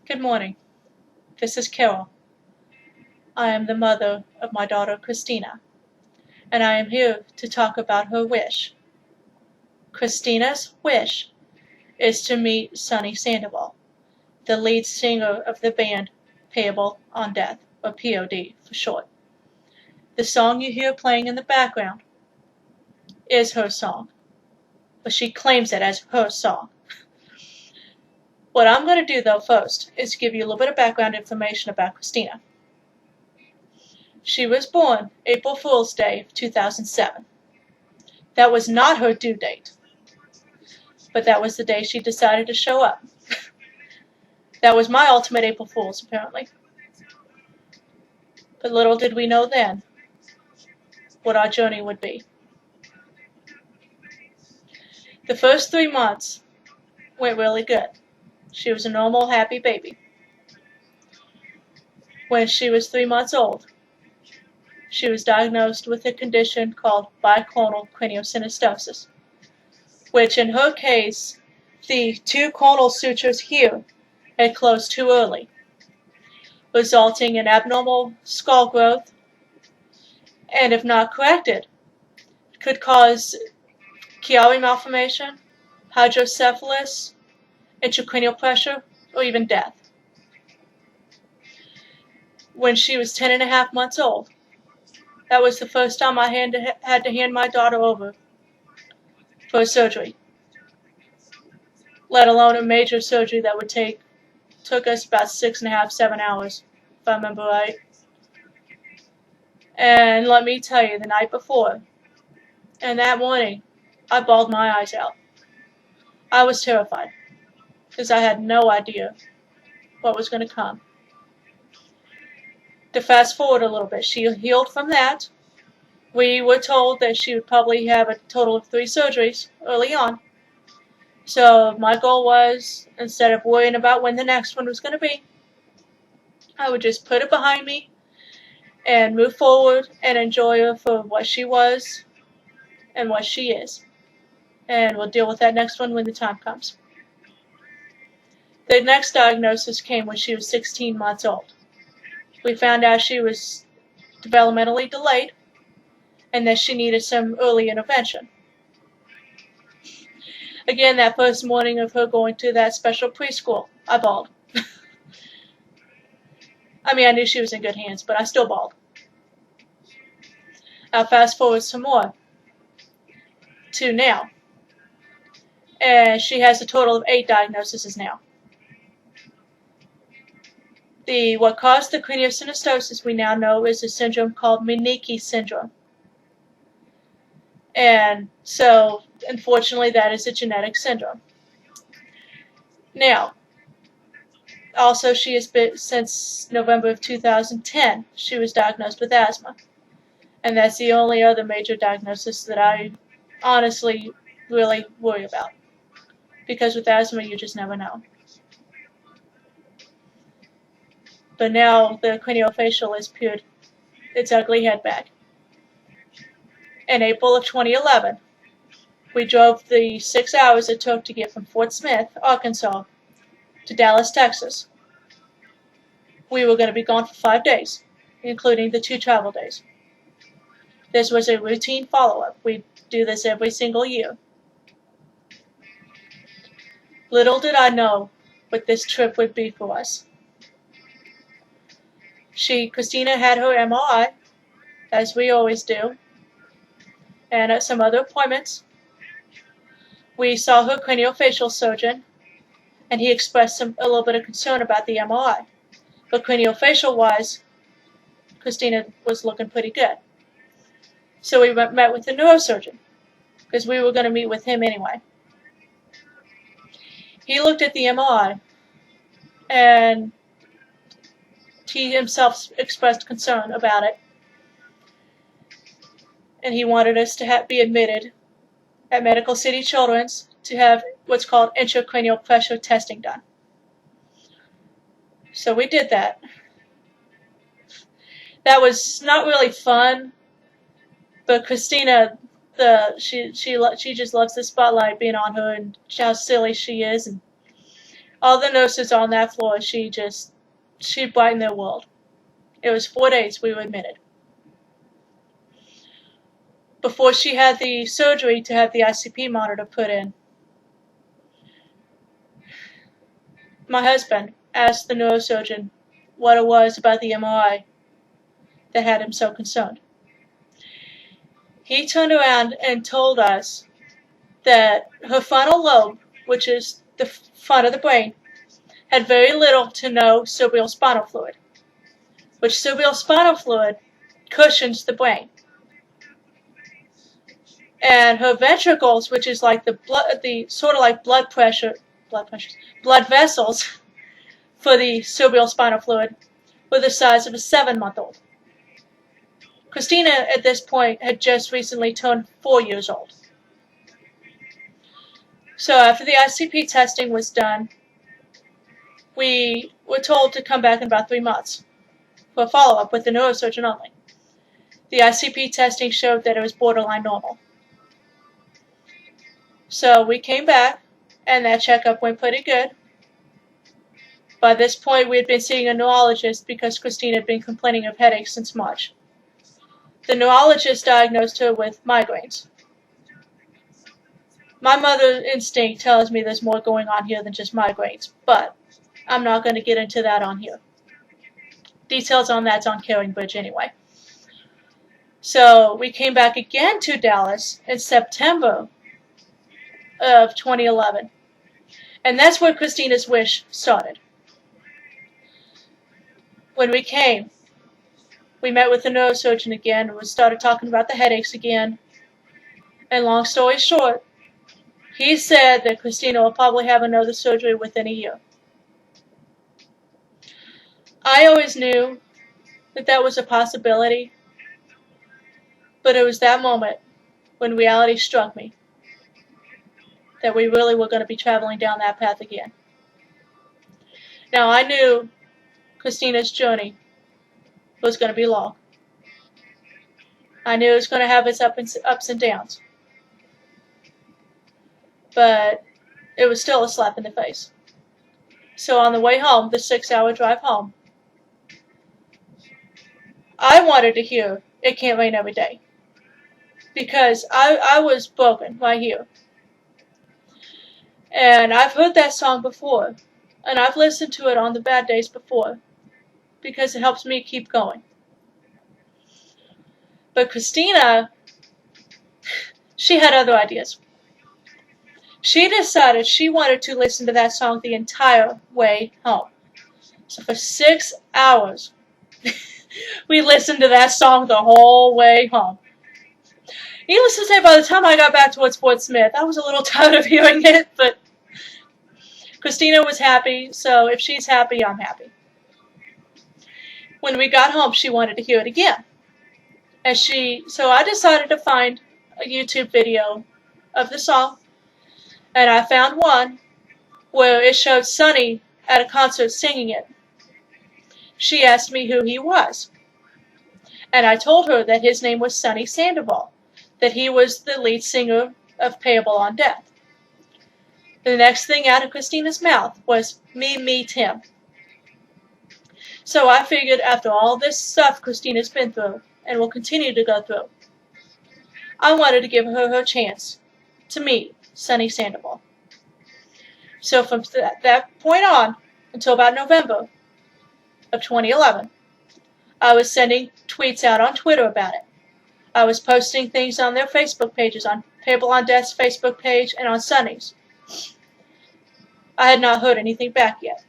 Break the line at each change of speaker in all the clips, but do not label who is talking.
Good morning. This is Carol. I am the mother of my daughter Christina, and I am here to talk about her wish. Christina's wish is to meet Sonny Sandoval, the lead singer of the band Payable on Death, or POD for short. The song you hear playing in the background is her song, but she claims it as her song. What I'm going to do though first is give you a little bit of background information about Christina. She was born April Fool's Day of 2007. That was not her due date, but that was the day she decided to show up. That was my ultimate April Fool's, apparently. But little did we know then what our journey would be. The first 3 months went really good. She was a normal, happy baby. When she was 3 months old, she was diagnosed with a condition called biclonal craniosynostosis, which in her case, the two conal sutures here had closed too early, resulting in abnormal skull growth, and if not corrected, could cause Chiari malformation, hydrocephalus, intracranial pressure, or even death. When she was 10.5 months old, that was the first time I had to hand my daughter over for a surgery, let alone a major surgery that took us about 6.5, 7 hours, if I remember right. And let me tell you, the night before, and that morning, I bawled my eyes out. I was terrified, because I had no idea what was going to come. To fast forward a little bit, she healed from that. We were told that she would probably have a total of 3 surgeries early on. So my goal was, instead of worrying about when the next one was going to be, I would just put it behind me and move forward and enjoy her for what she was and what she is. And we'll deal with that next one when the time comes. The next diagnosis came when she was 16 months old. We found out she was developmentally delayed and that she needed some early intervention. Again, that first morning of her going to that special preschool, I bawled. I mean, I knew she was in good hands, but I still bawled. Now fast forward some more to now. And she has a total of 8 diagnoses now. What caused the craniosynostosis we now know is a syndrome called Meniere syndrome. And so, unfortunately, that is a genetic syndrome. Now, also she has been, since November of 2010, she was diagnosed with asthma. And that's the only other major diagnosis that I honestly really worry about. Because with asthma, you just never know. But now the craniofacial has peered its ugly head back. In April of 2011, we drove the 6 hours it took to get from Fort Smith, Arkansas, to Dallas, Texas. We were going to be gone for 5 days, including the 2 travel days. This was a routine follow-up. We do this every single year. Little did I know what this trip would be for us. Christina had her MRI, as we always do, and at some other appointments. We saw her craniofacial surgeon, and he expressed a little bit of concern about the MRI. But craniofacial-wise, Christina was looking pretty good. So we met with the neurosurgeon, because we were going to meet with him anyway. He looked at the MRI, and he himself expressed concern about it. And he wanted us to be admitted at Medical City Children's to have what's called intracranial pressure testing done. So we did that. That was not really fun, but Christina, she just loves the spotlight being on her and how silly she is. And All the nurses on that floor, she brightened their world. It was 4 days we were admitted. Before she had the surgery to have the ICP monitor put in, my husband asked the neurosurgeon what it was about the MRI that had him so concerned. He turned around and told us that her frontal lobe, which is the front of the brain, had very little to no cerebrospinal fluid, which cerebrospinal fluid cushions the brain. And her ventricles, which is like the sort of like blood vessels for the cerebrospinal fluid, were the size of a 7-month-old. Christina, at this point, had just recently turned 4 years old. So after the ICP testing was done, we were told to come back in about 3 months for a follow-up with the neurosurgeon only. The ICP testing showed that it was borderline normal. So we came back, and that checkup went pretty good. By this point, we had been seeing a neurologist because Christina had been complaining of headaches since March. The neurologist diagnosed her with migraines. My mother's instinct tells me there's more going on here than just migraines, but I'm not going to get into that on here. Details on that's on Caring Bridge anyway. So we came back again to Dallas in September of 2011. And that's where Christina's wish started. When we came, we met with the neurosurgeon again and we started talking about the headaches again. And long story short, he said that Christina will probably have another surgery within a year. I always knew that that was a possibility, but it was that moment when reality struck me that we really were going to be traveling down that path again. Now, I knew Christina's journey was going to be long. I knew it was going to have its ups and downs. But it was still a slap in the face. So on the way home, the 6-hour drive home, I wanted to hear It Can't Rain Every Day. Because I was broken right here. And I've heard that song before. And I've listened to it on the bad days before. Because it helps me keep going. But Christina, she had other ideas. She decided she wanted to listen to that song the entire way home. So for 6 hours, we listened to that song the whole way home. Needless to say, by the time I got back towards Fort Smith, I was a little tired of hearing it, but Christina was happy, so if she's happy, I'm happy. When we got home, she wanted to hear it again. So I decided to find a YouTube video of the song, and I found one where it showed Sonny at a concert singing it. She asked me who he was, and I told her that his name was Sonny Sandoval, that he was the lead singer of Payable on Death. The next thing out of Christina's mouth was, "Me meet him." So I figured after all this stuff Christina's been through, and will continue to go through, I wanted to give her her chance to meet Sonny Sandoval. So from that point on, until about November of 2011, I was sending tweets out on Twitter about it. I was posting things on their Facebook pages, on Payable on Death's Facebook page, and on Sonny's. I had not heard anything back yet.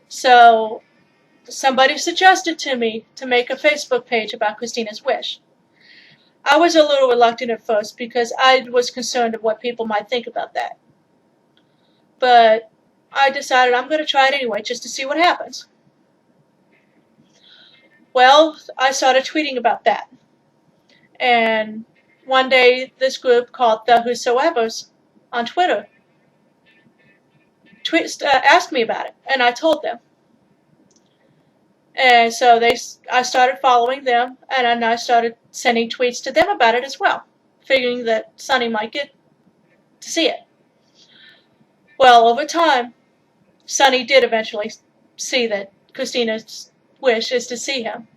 So somebody suggested to me to make a Facebook page about Christina's wish. I was a little reluctant at first because I was concerned of what people might think about that. But I decided I'm going to try it anyway, just to see what happens. Well, I started tweeting about that. And one day, this group called The Whosoevers on Twitter asked me about it, and I told them. And so I started following them, and then I started sending tweets to them about it as well, figuring that Sonny might get to see it. Well, over time, Sonny did eventually see that Christina's wish is to see him.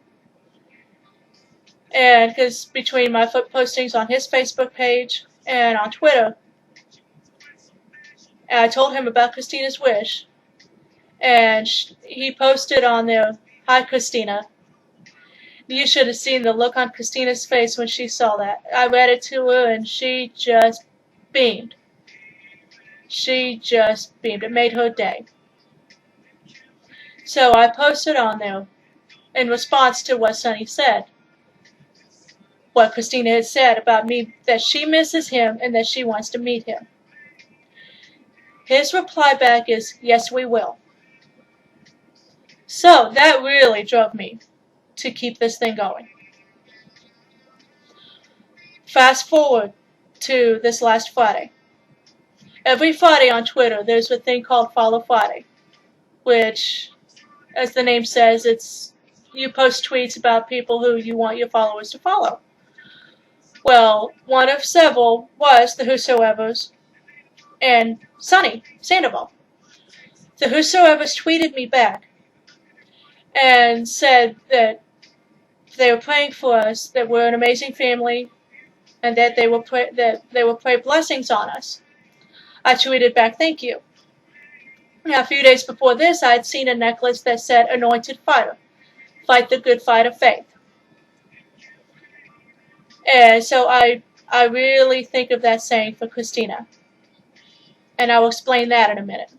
And because between my postings on his Facebook page and on Twitter, I told him about Christina's wish, and he posted on there, "Hi, Christina." You should have seen the look on Christina's face when she saw that. I read it to her, and she just beamed. She just beamed. It made her day. So I posted on there in response to what Sonny said, what Christina had said about me, that she misses him and that she wants to meet him. His reply back is, "Yes, we will." So that really drove me to keep this thing going. Fast forward to this last Friday. Every Friday on Twitter, there's a thing called Follow Friday, which, as the name says, it's you post tweets about people who you want your followers to follow. Well, one of several was the Whosoevers and Sonny Sandoval. The Whosoevers tweeted me back and said that they were praying for us, that we're an amazing family, and that they will pray blessings on us. I tweeted back, "Thank you." Now, a few days before this, I had seen a necklace that said, "Anointed Fighter, fight the good fight of faith." And so I really think of that saying for Christina. And I will explain that in a minute.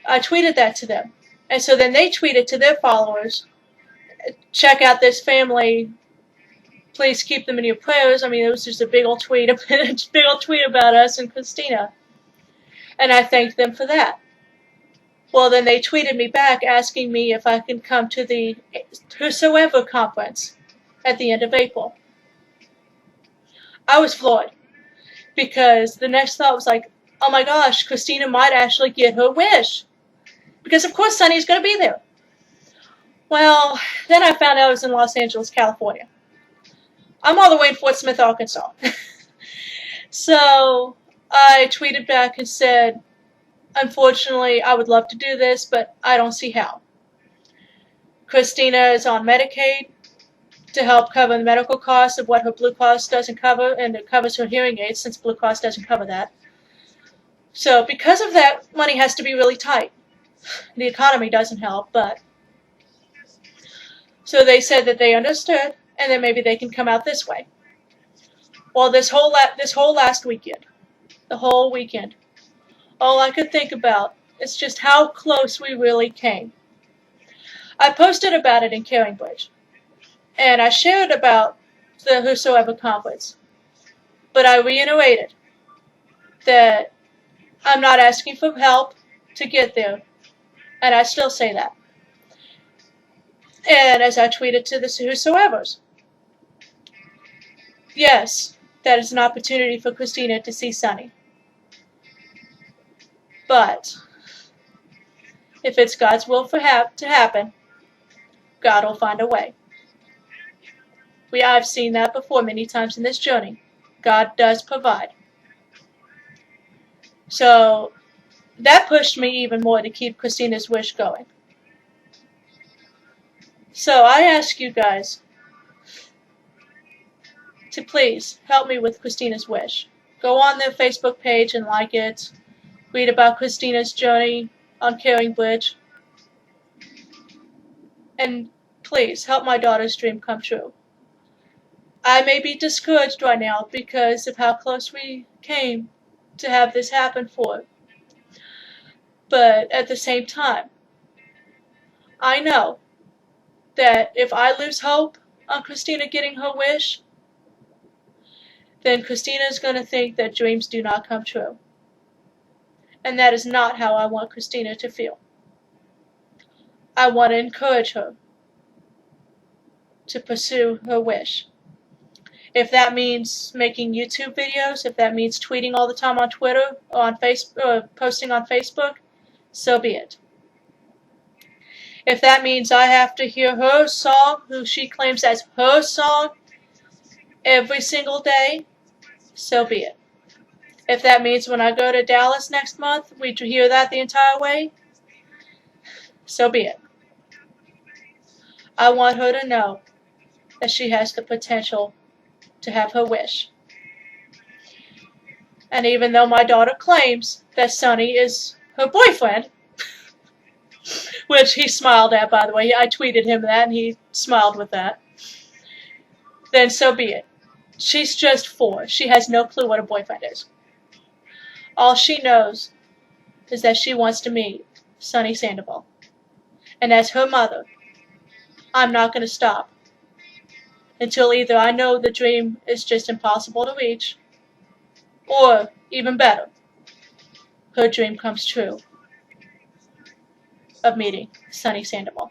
I tweeted that to them. And so then they tweeted to their followers, "Check out this family. Please keep them in your prayers." I mean, it was just a big old tweet about us and Christina. And I thanked them for that. Well, then they tweeted me back asking me if I can come to the Whosoever conference at the end of April. I was floored, because the next thought was like, oh my gosh, Christina might actually get her wish. Because of course Sonny's going to be there. Well, then I found out I was in Los Angeles, California. I'm all the way in Fort Smith, Arkansas. So I tweeted back and said, unfortunately, I would love to do this, but I don't see how. Christina is on Medicaid to help cover the medical costs of what her Blue Cross doesn't cover, and it covers her hearing aids since Blue Cross doesn't cover that. So because of that, money has to be really tight. The economy doesn't help, but... So they said that they understood, and then maybe they can come out this way. Well, this whole last weekend, the whole weekend, all I could think about is just how close we really came. I posted about it in Caringbridge, and I shared about the Whosoever conference, but I reiterated that I'm not asking for help to get there, and I still say that. And as I tweeted to the Whosoevers, yes, that is an opportunity for Christina to see Sonny. But if it's God's will to happen, God will find a way. I've seen that before many times in this journey. God does provide. So that pushed me even more to keep Christina's wish going. So I ask you guys to please help me with Christina's wish. Go on their Facebook page and like it. Read about Christina's journey on Caringbridge. And please help my daughter's dream come true. I may be discouraged right now because of how close we came to have this happen for her. But at the same time, I know that if I lose hope on Christina getting her wish, then Christina is going to think that dreams do not come true. And that is not how I want Christina to feel. I want to encourage her to pursue her wish. If that means making YouTube videos, if that means tweeting all the time on Twitter or on Facebook, or posting on Facebook, so be it. If that means I have to hear her song, who she claims as her song, every single day, so be it. If that means when I go to Dallas next month, we hear that the entire way, so be it. I want her to know that she has the potential to have her wish. And even though my daughter claims that Sonny is her boyfriend, which he smiled at, by the way, I tweeted him that and he smiled with that, then so be it. She's just 4. She has no clue what a boyfriend is. All she knows is that she wants to meet Sonny Sandoval. And as her mother, I'm not going to stop until either I know the dream is just impossible to reach, or, even better, her dream comes true of meeting Sonny Sandoval.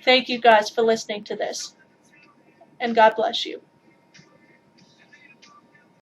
Thank you guys for listening to this, and God bless you.